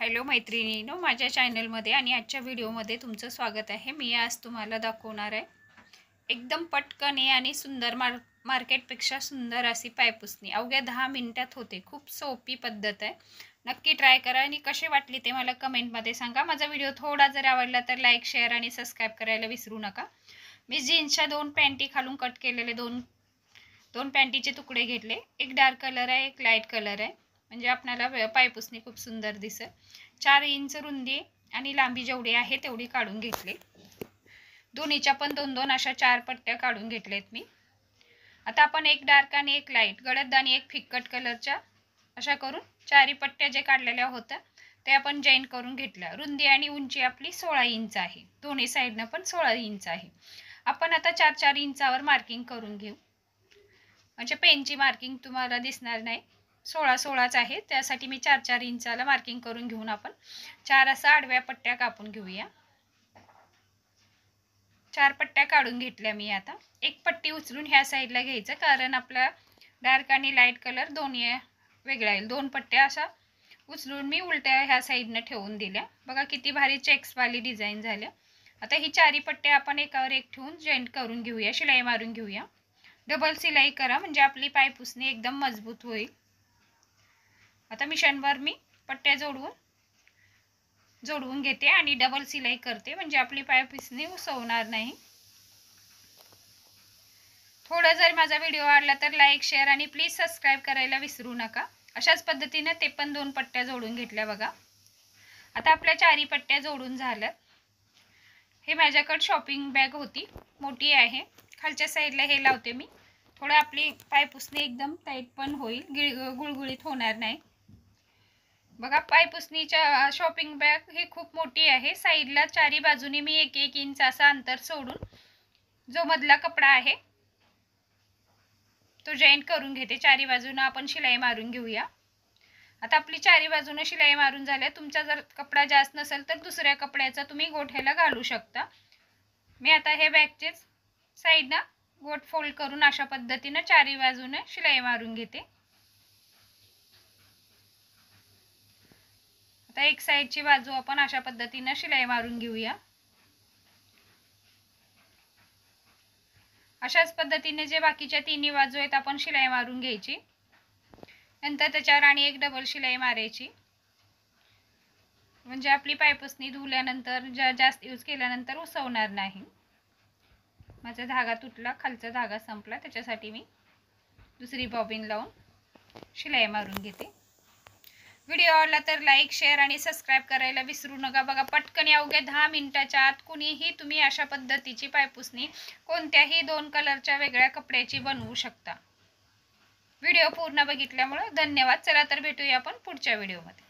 Hello मैत्रिणींनो, माझ्या चॅनलमध्ये आणि आजच्या व्हिडिओमध्ये तुमचं स्वागत आहे। मी आज तुम्हाला दाखवणार आहे एकदम पटकन आणि सुंदर मार्केटपेक्षा सुंदर अशी पायपुसणी अवघ्या 10 मिनिटात होते। खूप सोपी पद्धत आहे, नक्की ट्राय करा आणि कशी वाटली ते मला कमेंटमध्ये सांगा। माझा व्हिडिओ थोडा जर आवडला तर लाईक शेअर आणि सबस्क्राईब करायला विसरू नका। मी जीन्सच्या 2 पॅन्टी खालून कट केलेले दोन पॅन्टीचे तुकडे घेतले। एक डार्क कलर आहे, एक लाईट कलर आहे, म्हणजे आपल्याला पायपुसणी खूप सुंदर दिसेल। 4 इंच रुंदी आणि लांबी जेवढी आहे तेवढी काढून घेतली। दोन्हीच्या पण 2-2 अशा 4 पट्ट्या काढून घेतलेत मी। आता आपण एक डार्क आणि एक लाईट गडद आणि एक फिक्कट कलरच्या अशा करून 4 पट्ट्या जे काढलेल्या होत्या ते आपण जॉईन करून घेतल्या। रुंदी आणि उंची आपली 16 इंच आहे, दोन्ही साइडने पण 16 इंच आहे। आपण आता 4-4 इंचावर मार्किंग करून घेऊ, म्हणजे पेनची मार्किंग तुम्हाला दिसणार नाही। 16-16च आहे, त्यासाठी मी 4-4 इंचाला मार्किंग करून घेऊन आपण 4 असा आडव्या पट्ट्या कापून घेऊया। 4 पट्ट्या काढून घेतल्या मी। आता एक पट्टी उचलून ह्या साईडला घ्यायचं, कारण आपला डार्क आणि लाईट कलर दोन्ही वेगळा येईल। 2 पट्ट्या अशा उचलून मी उलट्या ह्या साईडने ठेवून दिल्या। बघा किती भारी चेक्सवाली डिझाइन झाल्या। आता ही 4 पट्ट्या आपण एकावर एक ठेवून जॉईंट करून घेऊया, शिलाई मारून घेऊया। डबल सिलाई करा म्हणजे आपली पायपुसणी एकदम मजबूत होईल। आता मिशनवर मी पट्ट्या जोडवून घेते आणि डबल सिलाई करते, म्हणजे आपली पायपुसणी उसवणार नाही। थोडा जर माझा व्हिडिओ आवडला तर लाईक शेअर आणि प्लीज सबस्क्राइब करायला विसरू नका। अशाच पद्धतीने ते पण 2 पट्ट्या जोडून घेतल्या बघा। आता आपल्या 4 पट्ट्या जोडून झाल्या। हे माझ्याकडे शॉपिंग बॅग होती, मोठी आहे। खालच्या साईडला हे लावते मी, थोडं आपली पायपुसणी एकदम टाईट पण होईल, गुळगुळीत होणार नाही। बघा पायपुसणीच्या शॉपिंग बॅग ही खूप मोठी आहे। साईडला 4 बाजूनी मी 1-1 इंच असा अंतर सोडून जो मधला कपडा आहे तो जॉईंट करून घेते। 4 बाजूने आपण शिलाई मारून घेऊया। आता आपली 4 बाजूने शिलाई मारून झाल्या। तुमचा जर कपडा जास्त नसेल तर दुसऱ्या कपड्याचा तुम्ही गोठ्याला घालू शकता। मी आता हे बॅगचे साईडना गोट फोल्ड करून अशा पद्धतीने 4 बाजूने शिलाई मारून घेते। आता एक साइडची बाजू आपण अशा पद्धतीने शिलाई मारून घेऊया। अशाच पद्धतीने जे बाकीच्या 3 बाजू आहेत आपण शिलाई मारून घ्यायची, नंतर त्याच्यावर आणि एक डबल शिलाई मारायची, म्हणजे आपली पायपुसणी धुल्यानंतर जास्त यूज केल्यानंतर उसवणार नाही। माझा धागा तुटला, खालचा धागा संपला, त्याच्यासाठी मी दुसरी बॉबिन लावून शिलाई मारून घेते। व्हिडिओ आवडला तर लाईक शेअर आणि सबस्क्राइब करायला विसरू नका। बघा पटकन अवघ्या 10 मिनिटाच्या आत कुणीही तुम्ही अशा पद्धतीची पायपुसणी कोणत्याही 2 कलरच्या वेगळ्या कपड्याची बनवू शकता। व्हिडिओ पूर्ण बघितल्यामुळे धन्यवाद। चला तर भेटूया आपण पुढच्या व्हिडिओमध्ये।